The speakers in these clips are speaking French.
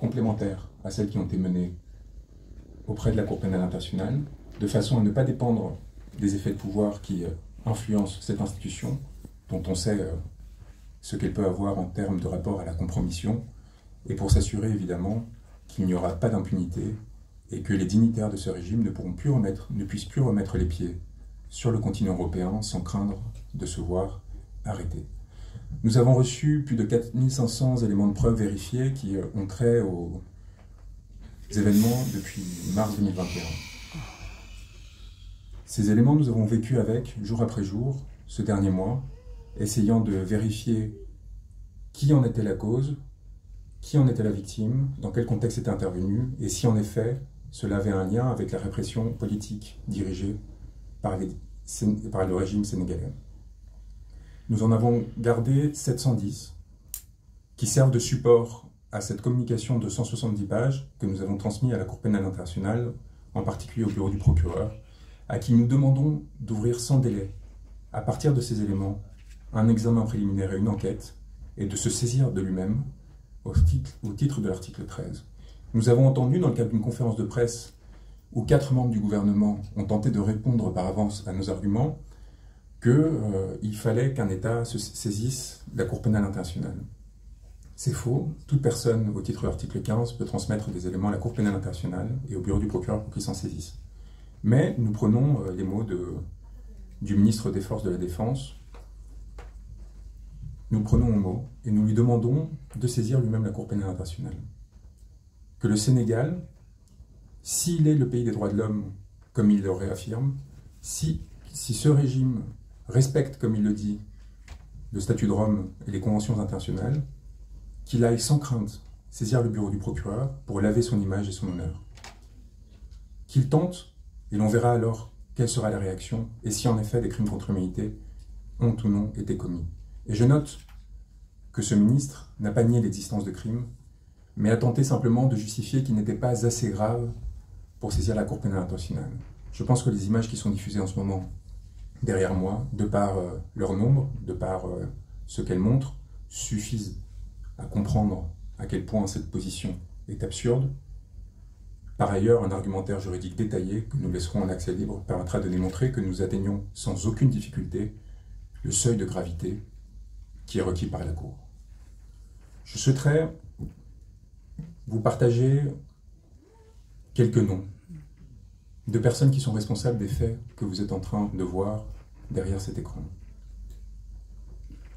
complémentaires à celles qui ont été menées auprès de la Cour pénale internationale, de façon à ne pas dépendre des effets de pouvoir qui influencent cette institution, dont on sait ce qu'elle peut avoir en termes de rapport à la compromission, et pour s'assurer évidemment qu'il n'y aura pas d'impunité et que les dignitaires de ce régime ne puissent plus remettre les pieds sur le continent européen sans craindre de se voir arrêtés. Nous avons reçu plus de 4500 éléments de preuve vérifiés qui ont trait aux événements depuis mars 2021. Ces éléments, nous avons vécu avec, jour après jour, ce dernier mois, essayant de vérifier qui en était la cause, qui en était la victime, dans quel contexte était intervenu, et si en effet cela avait un lien avec la répression politique dirigée par le régime sénégalais. Nous en avons gardé 710 qui servent de support à cette communication de 170 pages que nous avons transmise à la Cour pénale internationale, en particulier au bureau du procureur, à qui nous demandons d'ouvrir sans délai, à partir de ces éléments, un examen préliminaire et une enquête, et de se saisir de lui-même au titre de l'article 13. Nous avons entendu, dans le cadre d'une conférence de presse, où 4 membres du gouvernement ont tenté de répondre par avance à nos arguments, qu'il fallait qu'un État se saisisse de la Cour pénale internationale. C'est faux. Toute personne, au titre de l'article 15, peut transmettre des éléments à la Cour pénale internationale et au bureau du procureur pour qu'il s'en saisisse. Mais nous prenons les mots du ministre des Forces de la Défense, nous prenons au mot et nous lui demandons de saisir lui-même la Cour pénale internationale. Que le Sénégal, s'il est le pays des droits de l'homme, comme il le réaffirme, si ce régime respecte, comme il le dit, le statut de Rome et les conventions internationales, qu'il aille sans crainte saisir le bureau du procureur pour laver son image et son honneur. Qu'il tente, et l'on verra alors quelle sera la réaction, et si en effet des crimes contre l'humanité ont ou non été commis. Et je note que ce ministre n'a pas nié l'existence de crimes, mais a tenté simplement de justifier qu'ils n'étaient pas assez graves pour saisir la Cour pénale internationale. Je pense que les images qui sont diffusées en ce moment derrière moi, de par leur nombre, de par ce qu'elles montrent, suffisent à comprendre à quel point cette position est absurde. Par ailleurs, un argumentaire juridique détaillé que nous laisserons en accès libre permettra de démontrer que nous atteignons sans aucune difficulté le seuil de gravité qui est requis par la Cour. Je souhaiterais vous partager quelques noms de personnes qui sont responsables des faits que vous êtes en train de voir derrière cet écran.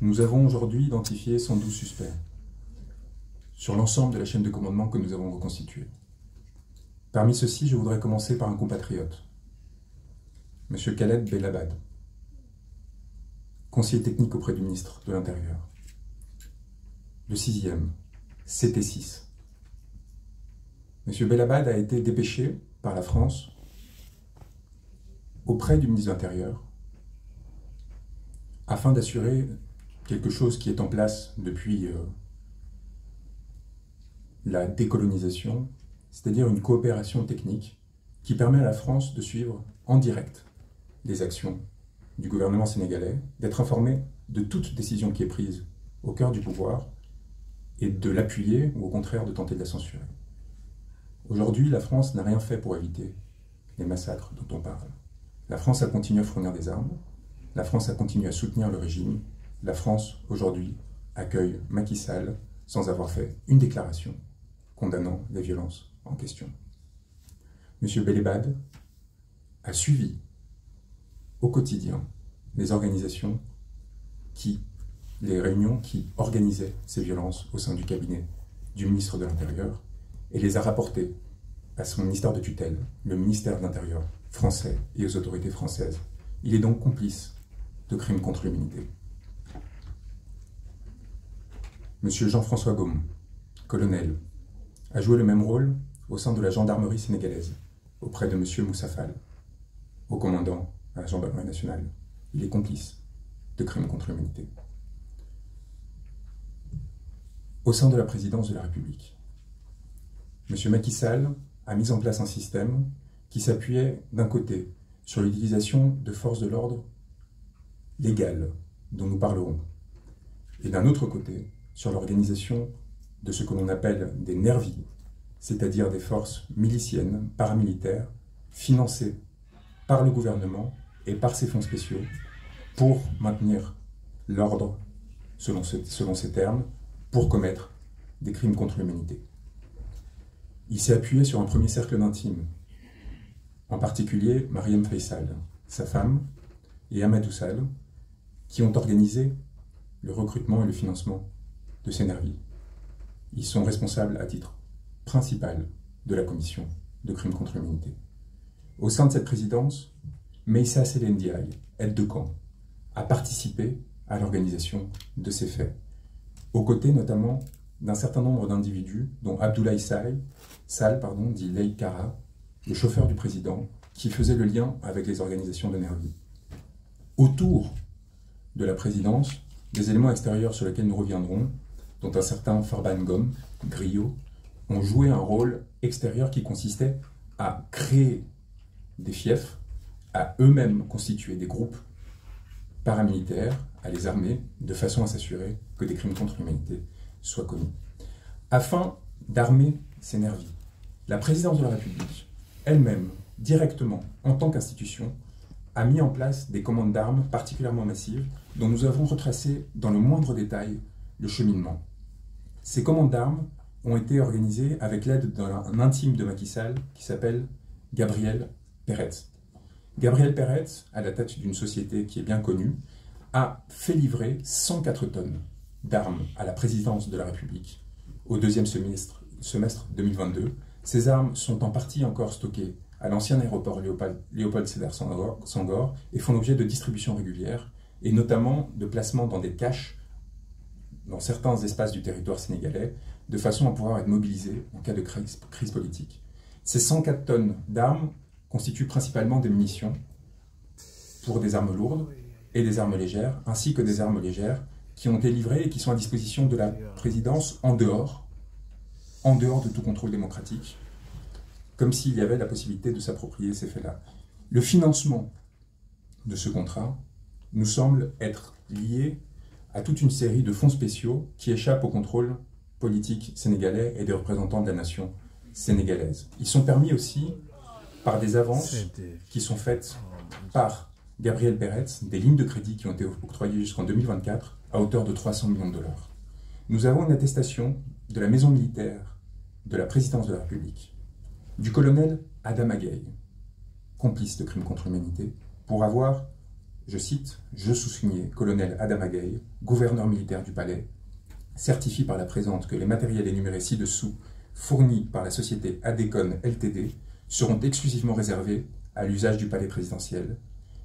Nous avons aujourd'hui identifié 112 suspects sur l'ensemble de la chaîne de commandement que nous avons reconstituée. Parmi ceux-ci, je voudrais commencer par un compatriote, M. Khaled Belabad, conseiller technique auprès du ministre de l'Intérieur. Le 6e, CT6. M. Belabad a été dépêché par la France auprès du ministre de l'Intérieur afin d'assurer quelque chose qui est en place depuis la décolonisation, c'est-à-dire une coopération technique qui permet à la France de suivre en direct les actions du gouvernement sénégalais, d'être informé de toute décision qui est prise au cœur du pouvoir et de l'appuyer ou au contraire de tenter de la censurer. Aujourd'hui, la France n'a rien fait pour éviter les massacres dont on parle. La France a continué à fournir des armes, la France a continué à soutenir le régime, la France, aujourd'hui, accueille Macky Sall sans avoir fait une déclaration condamnant les violences en question. M. Belabad a suivi au quotidien les réunions qui organisaient ces violences au sein du cabinet du ministre de l'Intérieur et les a rapportées à son ministère de tutelle, le ministère de l'Intérieur français et aux autorités françaises. Il est donc complice de crimes contre l'humanité. M. Jean-François Gaume, colonel, a joué le même rôle au sein de la gendarmerie sénégalaise, auprès de M. Moussa Fall, haut commandant à la gendarmerie nationale. Il est complice de crimes contre l'humanité. Au sein de la présidence de la République, M. Macky Sall a mis en place un système qui s'appuyait d'un côté sur l'utilisation de forces de l'ordre légales, dont nous parlerons, et d'un autre côté sur l'organisation de ce que l'on appelle des nervis, c'est-à-dire des forces miliciennes, paramilitaires, financées par le gouvernement et par ses fonds spéciaux pour maintenir l'ordre, selon ces termes, pour commettre des crimes contre l'humanité. Il s'est appuyé sur un premier cercle d'intimes, en particulier Mariam Faisal, sa femme, et Ahmed Oussal, qui ont organisé le recrutement et le financement de ces nervis. Ils sont responsables à titre principal de la commission de crimes contre l'humanité. Au sein de cette présidence, Meissa Selendiaï, aide de camp, a participé à l'organisation de ces faits, aux côtés notamment d'un certain nombre d'individus, dont Abdoulaye Sall, dit Leï Kara, le chauffeur du président, qui faisait le lien avec les organisations de nervis. Autour de la présidence, des éléments extérieurs sur lesquels nous reviendrons, dont un certain Farban Gom, griot, ont joué un rôle extérieur qui consistait à créer des fiefs, à eux-mêmes constituer des groupes paramilitaires, à les armer, de façon à s'assurer que des crimes contre l'humanité soient commis. Afin d'armer ces nervis, la présidence de la République, elle-même, directement, en tant qu'institution, a mis en place des commandes d'armes particulièrement massives, dont nous avons retracé dans le moindre détail le cheminement. Ces commandes d'armes ont été organisées avec l'aide d'un intime de Macky Sall qui s'appelle Gabriel Peretz. Gabriel Peretz, à la tête d'une société qui est bien connue, a fait livrer 104 tonnes d'armes à la présidence de la République au deuxième semestre 2022. Ces armes sont en partie encore stockées à l'ancien aéroport Léopold Sédar Senghor et font l'objet de distributions régulières et notamment de placement dans des caches dans certains espaces du territoire sénégalais de façon à pouvoir être mobilisées en cas de crise politique. Ces 104 tonnes d'armes constituent principalement des munitions pour des armes lourdes et des armes légères, ainsi que des armes légères qui ont été livrées et qui sont à disposition de la présidence en dehors de tout contrôle démocratique, comme s'il y avait la possibilité de s'approprier ces faits-là. Le financement de ce contrat nous semble être lié à toute une série de fonds spéciaux qui échappent au contrôle politique sénégalais et des représentants de la nation sénégalaise. Ils sont permis aussi par des avances qui sont faites par Gabriel Peretz, des lignes de crédit qui ont été octroyées jusqu'en 2024 à hauteur de 300 millions de dollars. Nous avons une attestation de la maison militaire de la présidence de la République, du colonel Adama Gaye, complice de crimes contre l'humanité, pour avoir, je cite, je sous-signais, colonel Adama Gaye, gouverneur militaire du palais, certifie par la présente que les matériels énumérés ci-dessous, fournis par la société Adecon Ltd, seront exclusivement réservés à l'usage du palais présidentiel.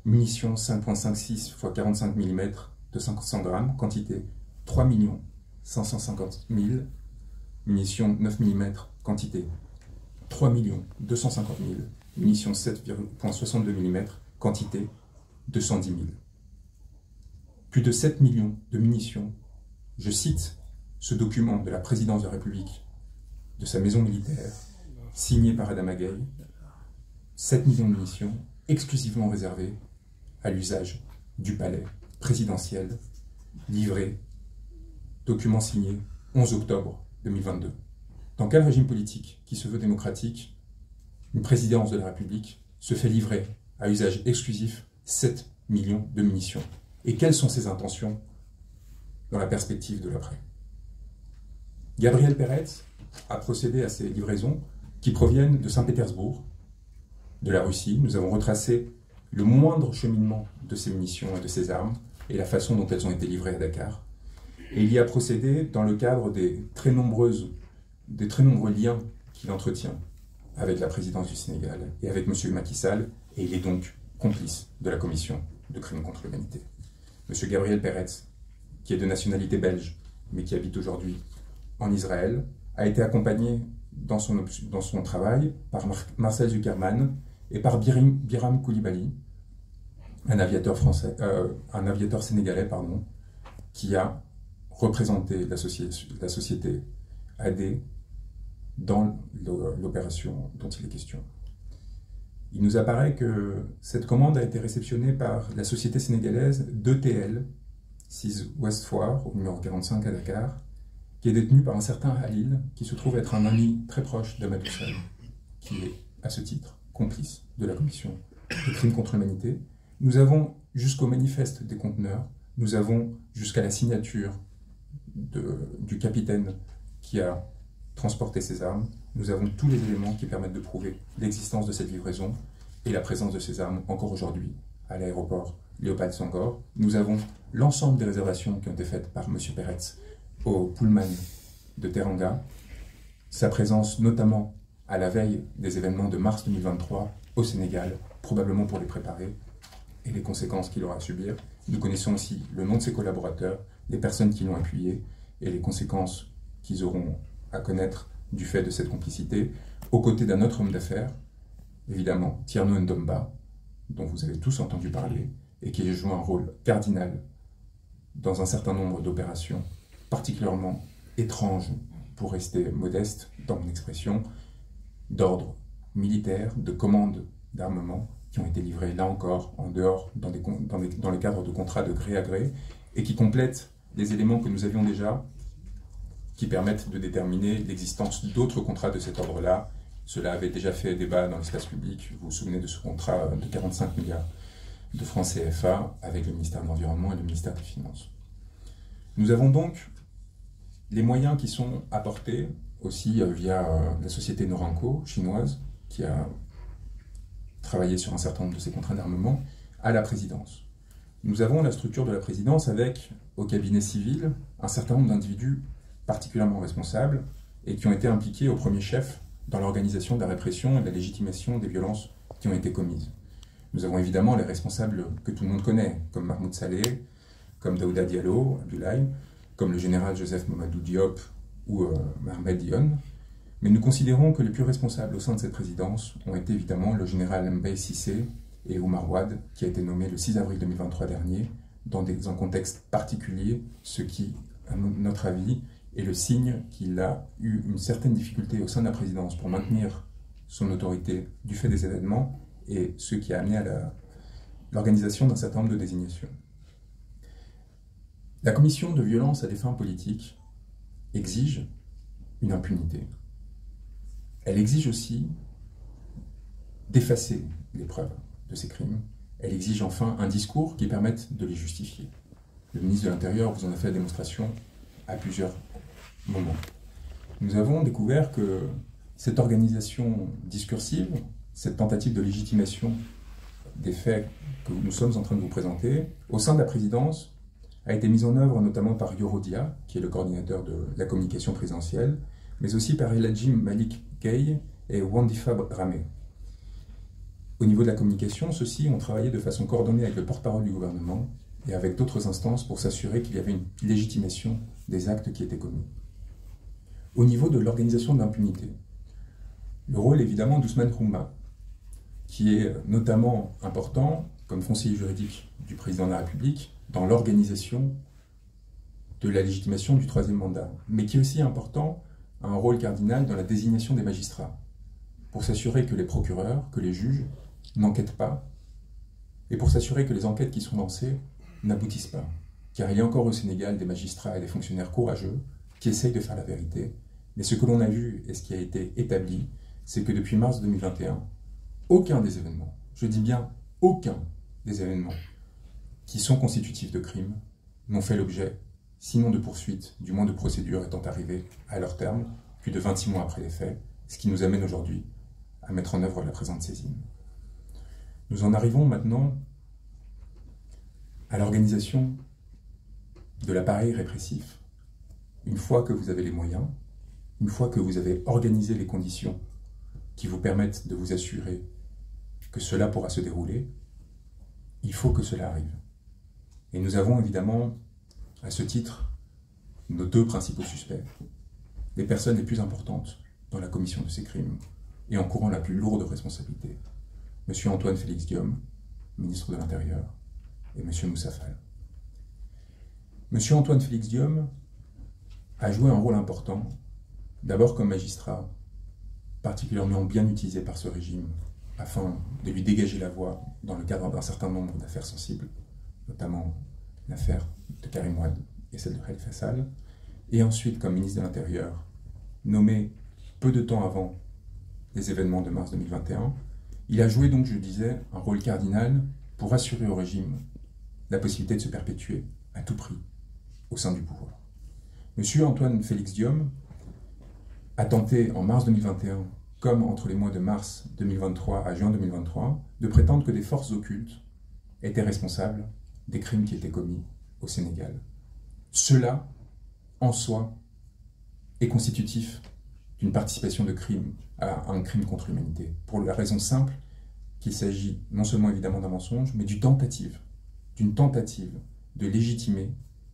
Munitions 5,56 x 45 mm de 500 grammes, quantité 3 550 000. Munitions 9 mm, quantité 3 250 000. Munitions 7,62 mm, quantité 210 000. Plus de 7 millions de munitions. Je cite ce document de la présidence de la République, de sa maison militaire, signé par Adama Gaye, 7 millions de munitions exclusivement réservées à l'usage du palais présidentiel, livré, document signé 11 octobre 2022. Dans quel régime politique qui se veut démocratique, une présidence de la République se fait livrer à usage exclusif 7 millions de munitions? Et quelles sont ses intentions dans la perspective de l'après? Gabriel Peretz a procédé à ces livraisons qui proviennent de Saint-Pétersbourg, de la Russie. Nous avons retracé le moindre cheminement de ces munitions et de ces armes et la façon dont elles ont été livrées à Dakar. Et il y a procédé dans le cadre des très nombreux liens qu'il entretient avec la présidence du Sénégal et avec M. Macky Sall, et il est donc complice de la commission de crimes contre l'humanité. M. Gabriel Peretz, qui est de nationalité belge, mais qui habite aujourd'hui en Israël, a été accompagné dans son travail par Marcel Zuckerman et par Biram Koulibaly, un aviateur sénégalais, qui a représenté la société AD dans l'opération dont il est question. Il nous apparaît que cette commande a été réceptionnée par la société sénégalaise 2TL, 6 Ouest Foire, au numéro 45 à Dakar, qui est détenu par un certain Halil, qui se trouve être un ami très proche d'Amadou Sall, qui est, à ce titre, complice de la commission de crimes contre l'humanité. Nous avons jusqu'au manifeste des conteneurs, nous avons jusqu'à la signature du capitaine qui a transporté ces armes, nous avons tous les éléments qui permettent de prouver l'existence de cette livraison et la présence de ces armes encore aujourd'hui à l'aéroport Léopold Senghor. Nous avons l'ensemble des réservations qui ont été faites par M. Peretz au Pullman de Teranga, sa présence notamment à la veille des événements de mars 2023 au Sénégal, probablement pour les préparer, et les conséquences qu'il aura à subir. Nous connaissons aussi le nom de ses collaborateurs, les personnes qui l'ont appuyé, et les conséquences qu'ils auront à connaître du fait de cette complicité, aux côtés d'un autre homme d'affaires, évidemment Tierno Ndomba, dont vous avez tous entendu parler, et qui joue un rôle cardinal dans un certain nombre d'opérations particulièrement étranges, pour rester modeste dans mon expression, d'ordre militaire, de commandes d'armement, qui ont été livrées là encore, en dehors, dans le cadre de contrats de gré à gré, et qui complètent les éléments que nous avions déjà, qui permettent de déterminer l'existence d'autres contrats de cet ordre-là. Cela avait déjà fait débat dans l'espace public. Vous vous souvenez de ce contrat de 45 milliards de francs CFA avec le ministère de l'Environnement et le ministère des Finances. Nous avons donc les moyens qui sont apportés aussi via la société Noranco chinoise, qui a travaillé sur un certain nombre de ces contrats d'armement, à la présidence. Nous avons la structure de la présidence avec, au cabinet civil, un certain nombre d'individus particulièrement responsables et qui ont été impliqués au premier chef dans l'organisation de la répression et de la légitimation des violences qui ont été commises. Nous avons évidemment les responsables que tout le monde connaît, comme Mahmoud Saleh, comme Daouda Diallo, Abdoulaye, comme le général Joseph Mamadou Diop ou Mohamed Dionne, mais nous considérons que les plus responsables au sein de cette présidence ont été évidemment le général Mbaye Cissé et Oumar Wade, qui a été nommé le 6 avril 2023 dernier, dans un contexte particulier, ce qui, à notre avis, est le signe qu'il a eu une certaine difficulté au sein de la présidence pour maintenir son autorité du fait des événements, et ce qui a amené à l'organisation d'un certain nombre de désignations. La commission de violence à des fins politiques exige une impunité. Elle exige aussi d'effacer les preuves de ces crimes. Elle exige enfin un discours qui permette de les justifier. Le ministre de l'Intérieur vous en a fait la démonstration à plusieurs moments. Nous avons découvert que cette organisation discursive, cette tentative de légitimation des faits que nous sommes en train de vous présenter, au sein de la présidence, a été mise en œuvre notamment par Yorodia, qui est le coordinateur de la communication présidentielle, mais aussi par Eladji Malik Gueye et Wandifa Dramé. Au niveau de la communication, ceux-ci ont travaillé de façon coordonnée avec le porte-parole du gouvernement et avec d'autres instances pour s'assurer qu'il y avait une légitimation des actes qui étaient commis. Au niveau de l'organisation de l'impunité, le rôle évidemment d'Ousmane Khouma, qui est notamment important comme conseiller juridique du président de la République dans l'organisation de la légitimation du troisième mandat, mais qui est aussi important, a un rôle cardinal dans la désignation des magistrats, pour s'assurer que les procureurs, que les juges n'enquêtent pas, et pour s'assurer que les enquêtes qui sont lancées n'aboutissent pas. Car il y a encore au Sénégal des magistrats et des fonctionnaires courageux qui essayent de faire la vérité, mais ce que l'on a vu et ce qui a été établi, c'est que depuis mars 2021, aucun des événements, je dis bien aucun des événements qui sont constitutifs de crimes n'ont fait l'objet, sinon de poursuites, du moins de procédures étant arrivées à leur terme, plus de 26 mois après les faits, ce qui nous amène aujourd'hui à mettre en œuvre la présente saisine. Nous en arrivons maintenant à l'organisation de l'appareil répressif. Une fois que vous avez les moyens, une fois que vous avez organisé les conditions qui vous permettent de vous assurer que cela pourra se dérouler, il faut que cela arrive. Et nous avons évidemment, à ce titre, nos deux principaux suspects, les personnes les plus importantes dans la commission de ces crimes et encourant la plus lourde responsabilité. M. Antoine Félix Diome, ministre de l'Intérieur, et M. Moussa Fall. M. Antoine Félix Diome a joué un rôle important, d'abord comme magistrat, particulièrement bien utilisé par ce régime, afin de lui dégager la voie dans le cadre d'un certain nombre d'affaires sensibles, notamment l'affaire de Karim Wade et celle de Khalifa Sall, et ensuite comme ministre de l'Intérieur, nommé peu de temps avant les événements de mars 2021, il a joué donc, je le disais, un rôle cardinal pour assurer au régime la possibilité de se perpétuer à tout prix au sein du pouvoir. Monsieur Antoine Félix Diome a tenté en mars 2021, comme entre les mois de mars 2023 à juin 2023, de prétendre que des forces occultes étaient responsables des crimes qui étaient commis au Sénégal. Cela, en soi, est constitutif d'une participation de crime à un crime contre l'humanité, pour la raison simple qu'il s'agit non seulement évidemment d'un mensonge, mais d'une tentative de légitimer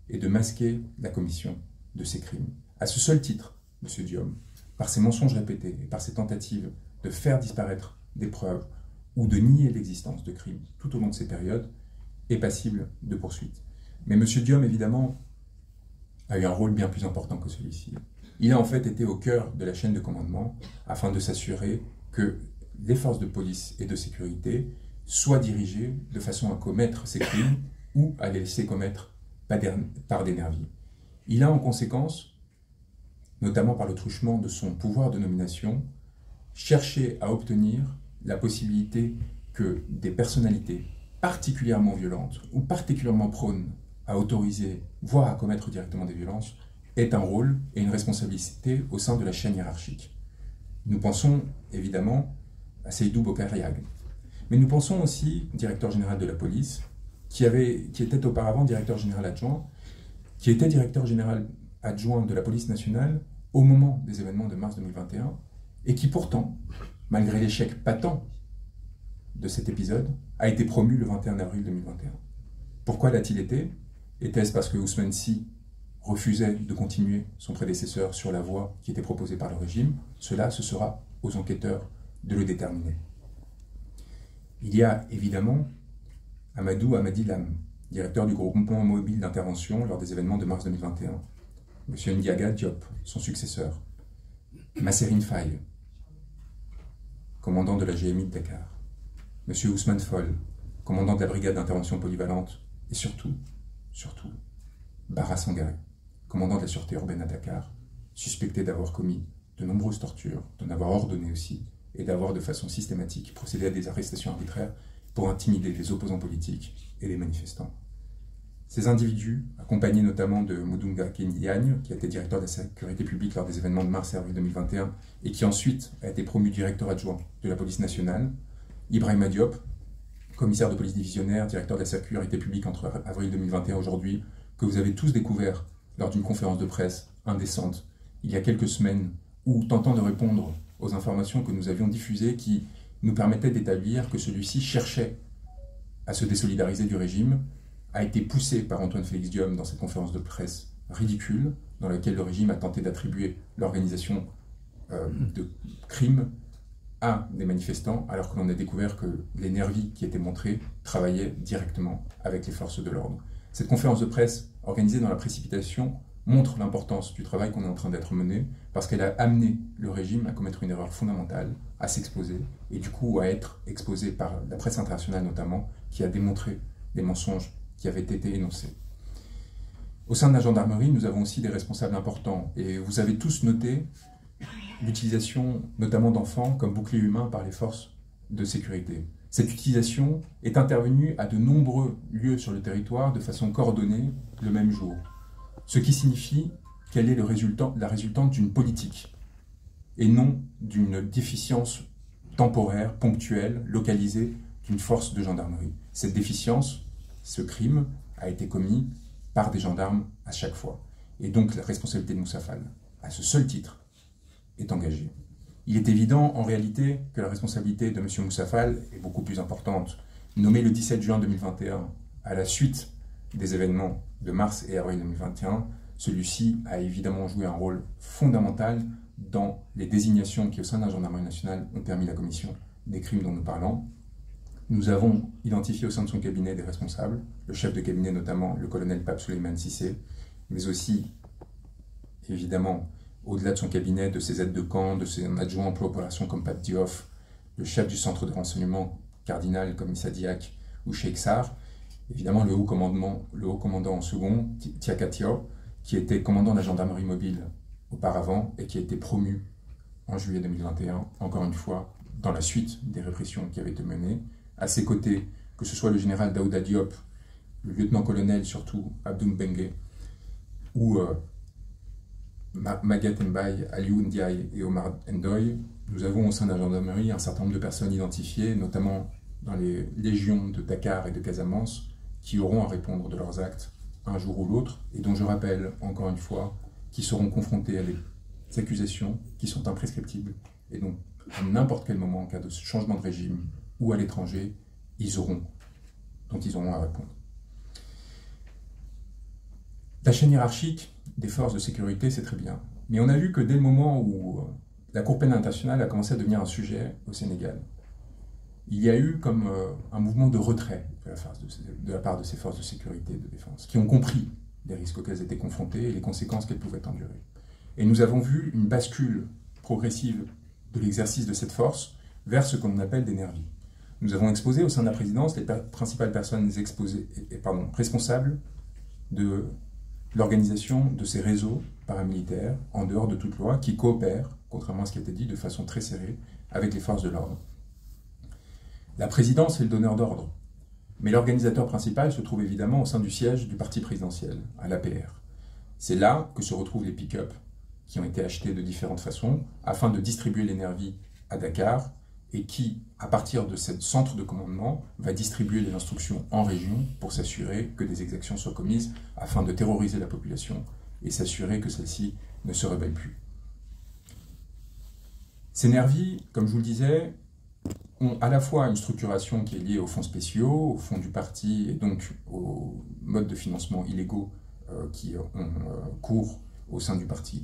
et de masquer la commission de ces crimes. À ce seul titre, M. Diome, par ses mensonges répétés et par ses tentatives de faire disparaître des preuves ou de nier l'existence de crimes tout au long de ces périodes, est passible de poursuite. Mais M. Diome, évidemment, a eu un rôle bien plus important que celui-ci. Il a en fait été au cœur de la chaîne de commandement afin de s'assurer que les forces de police et de sécurité soient dirigées de façon à commettre ces crimes ou à les laisser commettre par des nervis. Il a en conséquence, notamment par le truchement de son pouvoir de nomination, cherché à obtenir la possibilité que des personnalités particulièrement violentes ou particulièrement prônes à autoriser, voire à commettre directement des violences, aient un rôle et une responsabilité au sein de la chaîne hiérarchique. Nous pensons évidemment à Seydou Bokar Yag, mais nous pensons aussi au directeur général de la police, qui était auparavant directeur général adjoint, qui était directeur général adjoint de la police nationale au moment des événements de mars 2021, et qui pourtant, malgré l'échec patent de cet épisode, a été promu le 21 avril 2021. Pourquoi l'a-t-il été? Était-ce parce que Ousmane Sy refusait de continuer son prédécesseur sur la voie qui était proposée par le régime? Cela, ce sera aux enquêteurs de le déterminer. Il y a évidemment Amadou Amadi Lam, directeur du groupement mobile d'intervention lors des événements de mars 2021. M. Ndiaga Diop, son successeur. Masserine Faye, commandant de la GMI de Dakar. M. Ousmane Foll, commandant de la brigade d'intervention polyvalente. Et surtout, Bara Sangaré, commandant de la sûreté urbaine à Dakar, suspecté d'avoir commis de nombreuses tortures, d'en avoir ordonné aussi, et d'avoir de façon systématique procédé à des arrestations arbitraires pour intimider les opposants politiques et les manifestants. Ces individus, accompagnés notamment de Mudunga Kenyagne, qui a été directeur de la sécurité publique lors des événements de mars et avril 2021, et qui ensuite a été promu directeur adjoint de la police nationale, Ibrahima Diop, commissaire de police divisionnaire, directeur de la sécurité publique entre avril 2021 et aujourd'hui, que vous avez tous découvert lors d'une conférence de presse indécente, il y a quelques semaines, où tentant de répondre aux informations que nous avions diffusées qui nous permettaient d'établir que celui-ci cherchait à se désolidariser du régime, a été poussé par Antoine Félix Diome dans cette conférence de presse ridicule, dans laquelle le régime a tenté d'attribuer l'organisation de crimes à des manifestants, alors que l'on a découvert que les nervis qui étaient montrés travaillaient directement avec les forces de l'ordre. Cette conférence de presse, organisée dans la précipitation, montre l'importance du travail qu'on est en train d'être mené, parce qu'elle a amené le régime à commettre une erreur fondamentale, à s'exposer, et du coup à être exposé par la presse internationale notamment, qui a démontré les mensonges qui avaient été énoncés. Au sein de la gendarmerie, nous avons aussi des responsables importants, et vous avez tous noté l'utilisation notamment d'enfants comme bouclier humain par les forces de sécurité. Cette utilisation est intervenue à de nombreux lieux sur le territoire de façon coordonnée le même jour. Ce qui signifie qu'elle est la résultante d'une politique et non d'une déficience temporaire, ponctuelle, localisée d'une force de gendarmerie. Cette déficience, ce crime, a été commis par des gendarmes à chaque fois. Et donc la responsabilité de Moussa Fall, à ce seul titre, est engagée. Il est évident en réalité que la responsabilité de M. Moussa Fall est beaucoup plus importante. Nommé le 17 juin 2021 à la suite des événements de mars et avril 2021, celui-ci a évidemment joué un rôle fondamental dans les désignations qui, au sein de la gendarmerie nationale, ont permis la commission des crimes dont nous parlons. Nous avons identifié au sein de son cabinet des responsables, le chef de cabinet notamment, le colonel Pape Souleymane Cissé, mais aussi, évidemment, au-delà de son cabinet, de ses aides de camp, de ses adjoints emploi opération comme Pape Diouf, le chef du centre de renseignement cardinal comme Issa Diak ou Cheikh Sarr, évidemment le haut commandant en second, Tiaka Tiao, qui était commandant de la gendarmerie mobile auparavant et qui a été promu en juillet 2021, encore une fois, dans la suite des répressions qui avaient été menées. À ses côtés, que ce soit le général Daouda Diop, le lieutenant-colonel surtout Abdou Mbengue, ou Maguette Mbaye, Aliou Ndiaye et Omar Ndoye, nous avons au sein de la gendarmerie un certain nombre de personnes identifiées, notamment dans les légions de Dakar et de Casamance, qui auront à répondre de leurs actes un jour ou l'autre, et dont je rappelle, encore une fois, qu'ils seront confrontés à des accusations qui sont imprescriptibles, et donc à n'importe quel moment, en cas de changement de régime ou à l'étranger, dont ils auront à répondre. La chaîne hiérarchique des forces de sécurité, c'est très bien, mais on a vu que dès le moment où la Cour pénale internationale a commencé à devenir un sujet au Sénégal, il y a eu comme un mouvement de retrait de la part de ces forces de sécurité et de défense, qui ont compris les risques auxquels elles étaient confrontées et les conséquences qu'elles pouvaient endurer. Et nous avons vu une bascule progressive de l'exercice de cette force vers ce qu'on appelle des nervis. Nous avons exposé au sein de la présidence les principales personnes responsables de l'organisation de ces réseaux paramilitaires, en dehors de toute loi, qui coopèrent, contrairement à ce qui a été dit, de façon très serrée, avec les forces de l'ordre. La présidence est le donneur d'ordre, mais l'organisateur principal se trouve évidemment au sein du siège du parti présidentiel, à l'APR. C'est là que se retrouvent les pick-up, qui ont été achetés de différentes façons, afin de distribuer les nervis à Dakar, et qui, à partir de ce centre de commandement, va distribuer les instructions en région pour s'assurer que des exactions soient commises afin de terroriser la population et s'assurer que celle-ci ne se rebelle plus. Ces nervis, comme je vous le disais, ont à la fois une structuration qui est liée aux fonds spéciaux, aux fonds du parti et donc aux modes de financement illégaux qui ont cours au sein du parti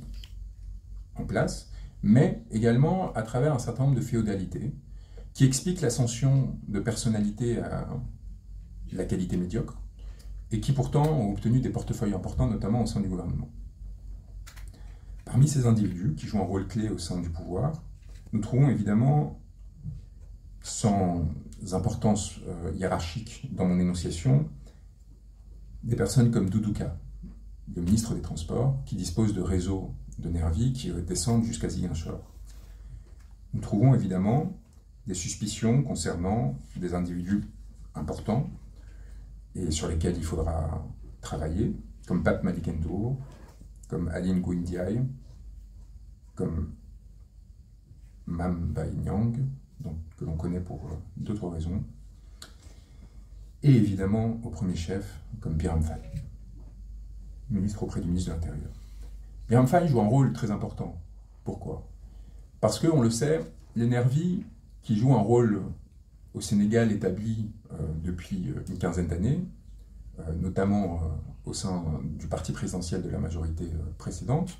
en place, mais également à travers un certain nombre de féodalités qui expliquent l'ascension de personnalités à la qualité médiocre et qui pourtant ont obtenu des portefeuilles importants, notamment au sein du gouvernement. Parmi ces individus qui jouent un rôle clé au sein du pouvoir, nous trouvons évidemment, sans importance hiérarchique dans mon énonciation, des personnes comme Doudouka, le ministre des Transports, qui dispose de réseaux de nervis qui descendent jusqu'à Ziguinchor. Nous trouvons évidemment des suspicions concernant des individus importants et sur lesquels il faudra travailler, comme Pape Malick Ndour, comme Aline Ndiaye, comme Mame Mbaye Niang, que l'on connaît pour d'autres raisons, et évidemment, au premier chef, comme Biram Faye, ministre auprès du ministre de l'Intérieur. Biram Faye joue un rôle très important. Pourquoi? Parce que, on le sait, les nervis, qui jouent un rôle au Sénégal établi depuis une quinzaine d'années, notamment au sein du parti présidentiel de la majorité précédente,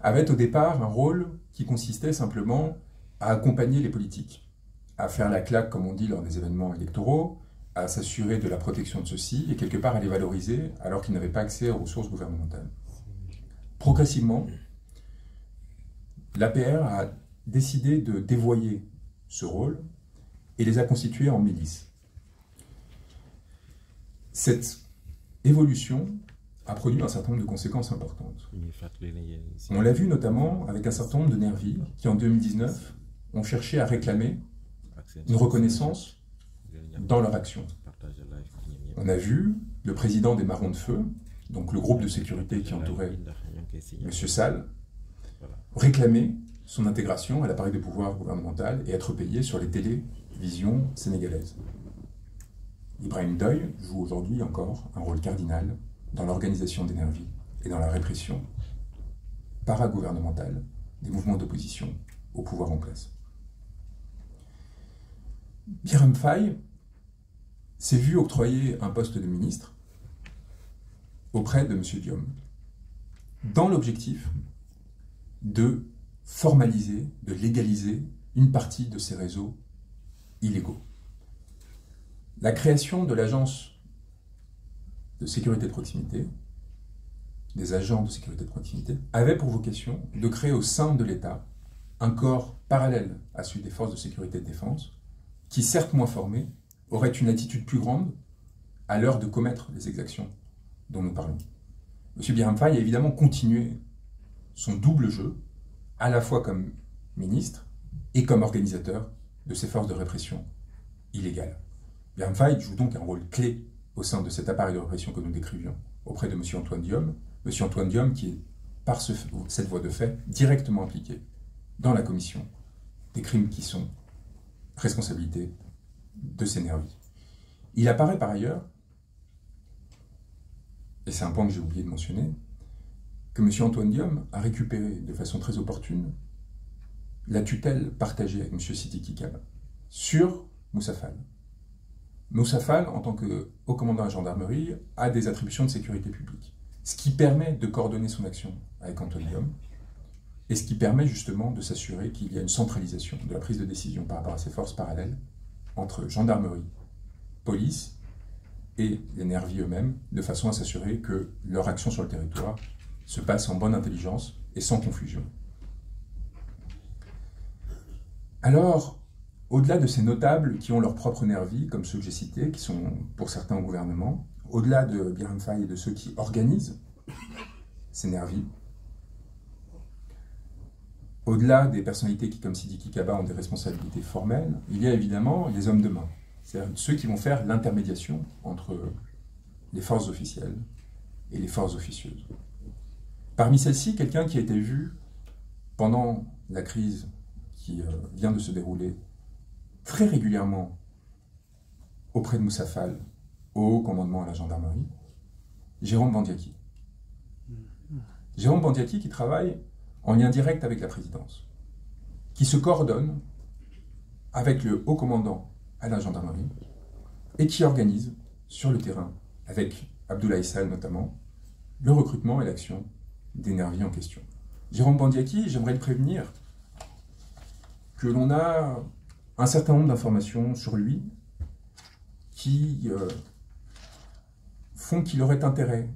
avaient au départ un rôle qui consistait simplement à accompagner les politiques, à faire la claque, comme on dit, lors des événements électoraux, à s'assurer de la protection de ceux-ci et quelque part à les valoriser alors qu'ils n'avaient pas accès aux ressources gouvernementales. Progressivement, l'APR a décidé de dévoyer ce rôle et les a constitués en milices. Cette évolution a produit un certain nombre de conséquences importantes. On l'a vu notamment avec un certain nombre de nervis qui, en 2019, ont cherché à réclamer une reconnaissance dans leur action. On a vu le président des Marrons de Feu, donc le groupe de sécurité qui entourait M. Sall, réclamer son intégration à l'appareil de pouvoir gouvernemental et être payé sur les télévisions sénégalaises. Ibrahim Ndoye joue aujourd'hui encore un rôle cardinal dans l'organisation des nervis et dans la répression paragouvernementale des mouvements d'opposition au pouvoir en place. Biram Faye s'est vu octroyer un poste de ministre auprès de M. Diom, dans l'objectif de formaliser, de légaliser une partie de ces réseaux illégaux. La création de l'agence de sécurité de proximité, des agents de sécurité de proximité, avait pour vocation de créer au sein de l'État un corps parallèle à celui des forces de sécurité et de défense, qui, certes moins formés, aurait une attitude plus grande à l'heure de commettre les exactions dont nous parlons. M. Birham Faye a évidemment continué son double jeu, à la fois comme ministre et comme organisateur de ces forces de répression illégales. Birham Faye joue donc un rôle clé au sein de cet appareil de répression que nous décrivions auprès de M. Antoine Diome. M. Antoine Diome qui est, par cette voie de fait, directement impliqué dans la commission des crimes qui sont responsabilité de ces nervis. Il apparaît par ailleurs, et c'est un point que j'ai oublié de mentionner, que M. Antoine Diome a récupéré de façon très opportune la tutelle partagée avec M. Sidiki Kaba sur Moussa Fall. Moussa Fall, en tant que haut commandant de la gendarmerie, a des attributions de sécurité publique, ce qui permet de coordonner son action avec Antoine Diome, et ce qui permet justement de s'assurer qu'il y a une centralisation de la prise de décision par rapport à ces forces parallèles entre gendarmerie, police et les nervis eux-mêmes, de façon à s'assurer que leur action sur le territoire se passe en bonne intelligence et sans confusion. Alors, au-delà de ces notables qui ont leurs propres nervis, comme ceux que j'ai cités, qui sont pour certains au gouvernement, au-delà de Birham Faye et de ceux qui organisent ces nervis, au-delà des personnalités qui, comme Sidiki Kaba, ont des responsabilités formelles, il y a évidemment les hommes de main, c'est-à-dire ceux qui vont faire l'intermédiation entre les forces officielles et les forces officieuses. Parmi celles-ci, quelqu'un qui a été vu pendant la crise qui vient de se dérouler très régulièrement auprès de Moussa Fall, au haut commandement à la gendarmerie, Jérôme Bandiaki. Jérôme Bandiaki qui travaille en lien direct avec la présidence, qui se coordonne avec le haut commandant à la gendarmerie et qui organise sur le terrain, avec Abdoulaye Sall notamment, le recrutement et l'action des nervis en question. Jérôme Bandiaki, j'aimerais le prévenir que l'on a un certain nombre d'informations sur lui qui font qu'il aurait intérêt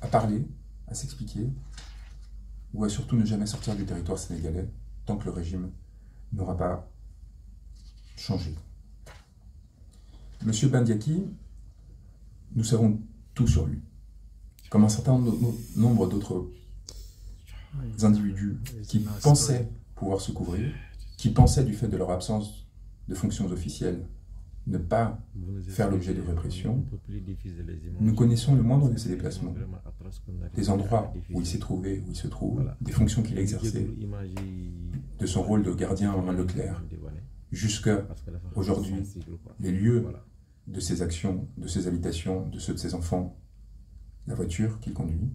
à parler, à s'expliquer, ou à surtout ne jamais sortir du territoire sénégalais tant que le régime n'aura pas changé. Monsieur Bandiaki, nous savons tout sur lui, comme un certain nombre d'autres individus qui pensaient pouvoir se couvrir, qui pensaient du fait de leur absence de fonctions officielles ne pas faire l'objet de répression. Nous connaissons le moindre de ses déplacements, des endroits où il s'est trouvé, où il se trouve, des fonctions qu'il a exercées, de son rôle de gardien à Leclerc, jusqu'à aujourd'hui, les lieux de ses actions, de ses habitations, de ceux de ses enfants, la voiture qu'il conduit.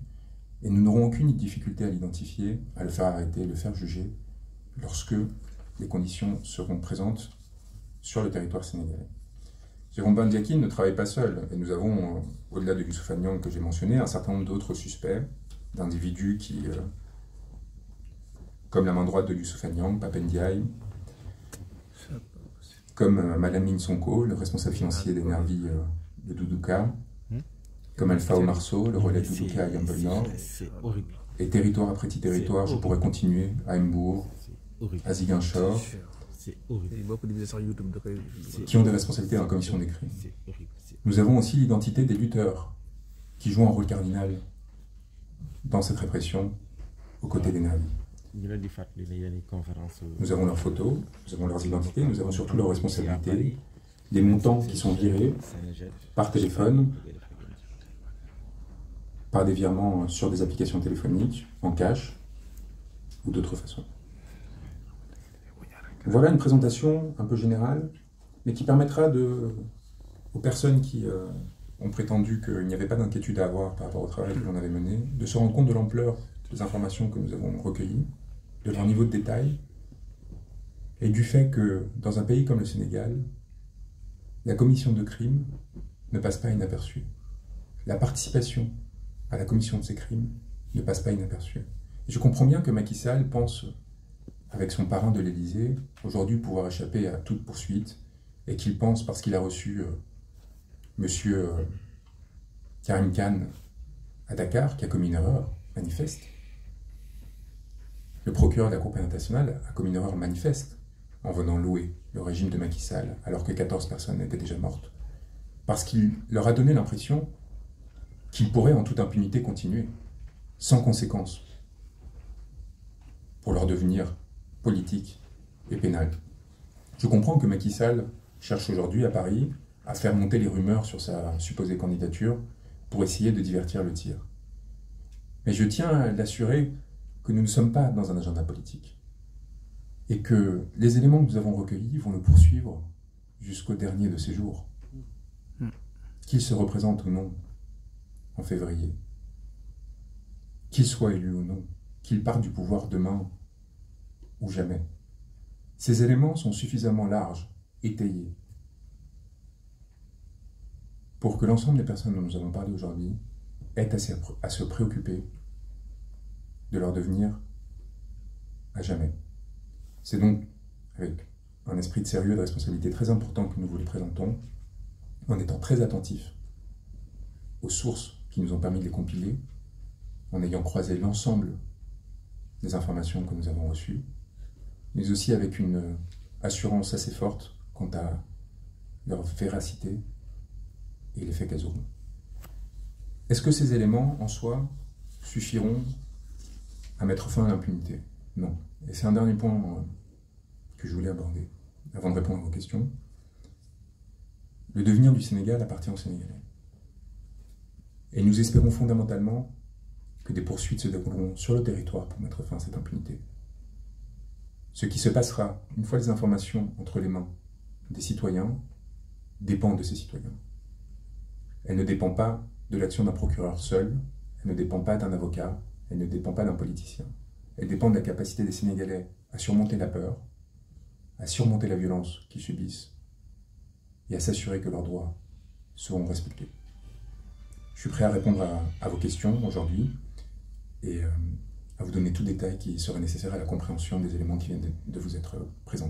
Et nous n'aurons aucune difficulté à l'identifier, à le faire arrêter, le faire juger, lorsque les conditions seront présentes sur le territoire sénégalais. Jérôme Bandiaki ne travaille pas seul, et nous avons, au-delà de Youssouf Niang que j'ai mentionné, un certain nombre d'autres suspects, d'individus qui, comme la main droite de Youssouf Niang, Pape Ndiaye, comme Malamine Sonko, le responsable financier des nervis de Doudouka, comme Alpha Omarso, le relais de Doudouka à Yambol Nord, et territoire après territoire, je pourrais continuer, à Mbour, à Ziguinchor, qui ont des responsabilités dans la commission des crimes. Nous avons aussi l'identité des lutteurs qui jouent un rôle cardinal dans cette répression aux côtés des nervis. Nous avons leurs photos, nous avons leurs identités, nous avons surtout leurs responsabilités, les montants qui sont virés par téléphone, par des virements sur des applications téléphoniques, en cash ou d'autres façons. Voilà une présentation un peu générale, mais qui permettra aux personnes qui ont prétendu qu'il n'y avait pas d'inquiétude à avoir par rapport au travail que l'on avait mené, de se rendre compte de l'ampleur des informations que nous avons recueillies, de leur niveau de détail, et du fait que, dans un pays comme le Sénégal, la commission de crimes ne passe pas inaperçue. La participation à la commission de ces crimes ne passe pas inaperçue. Et je comprends bien que Macky Sall pense, avec son parrain de l'Élysée, aujourd'hui pouvoir échapper à toute poursuite, et qu'il pense, parce qu'il a reçu monsieur Karim Khan à Dakar, qui a commis une erreur manifeste. Le procureur de la Cour pénale internationale a commis une erreur manifeste en venant louer le régime de Macky Sall, alors que 14 personnes étaient déjà mortes. Parce qu'il leur a donné l'impression qu'ils pourraient en toute impunité continuer, sans conséquence, pour leur devenir politique et pénal. Je comprends que Macky Sall cherche aujourd'hui à Paris à faire monter les rumeurs sur sa supposée candidature pour essayer de divertir le tir. Mais je tiens à l'assurer que nous ne sommes pas dans un agenda politique et que les éléments que nous avons recueillis vont le poursuivre jusqu'au dernier de ses jours. Qu'il se représente ou non en février, qu'il soit élu ou non, qu'il parte du pouvoir demain ou jamais. Ces éléments sont suffisamment larges, étayés, pour que l'ensemble des personnes dont nous avons parlé aujourd'hui aient à se préoccuper de leur devenir à jamais. C'est donc avec un esprit de sérieux et de responsabilité très important que nous vous les présentons, en étant très attentifs aux sources qui nous ont permis de les compiler, en ayant croisé l'ensemble des informations que nous avons reçues, mais aussi avec une assurance assez forte quant à leur véracité et l'effet qu'elles auront. Est-ce que ces éléments, en soi, suffiront à mettre fin à l'impunité? Non. Et c'est un dernier point que je voulais aborder, avant de répondre à vos questions. Le devenir du Sénégal appartient aux Sénégalais. Et nous espérons fondamentalement que des poursuites se dérouleront sur le territoire pour mettre fin à cette impunité. Ce qui se passera, une fois les informations entre les mains des citoyens, dépend de ces citoyens. Elle ne dépend pas de l'action d'un procureur seul, elle ne dépend pas d'un avocat, elle ne dépend pas d'un politicien. Elle dépend de la capacité des Sénégalais à surmonter la peur, à surmonter la violence qu'ils subissent et à s'assurer que leurs droits seront respectés. Je suis prêt à répondre à vos questions aujourd'hui et à vous donner tout détail qui serait nécessaire à la compréhension des éléments qui viennent de vous être présentés.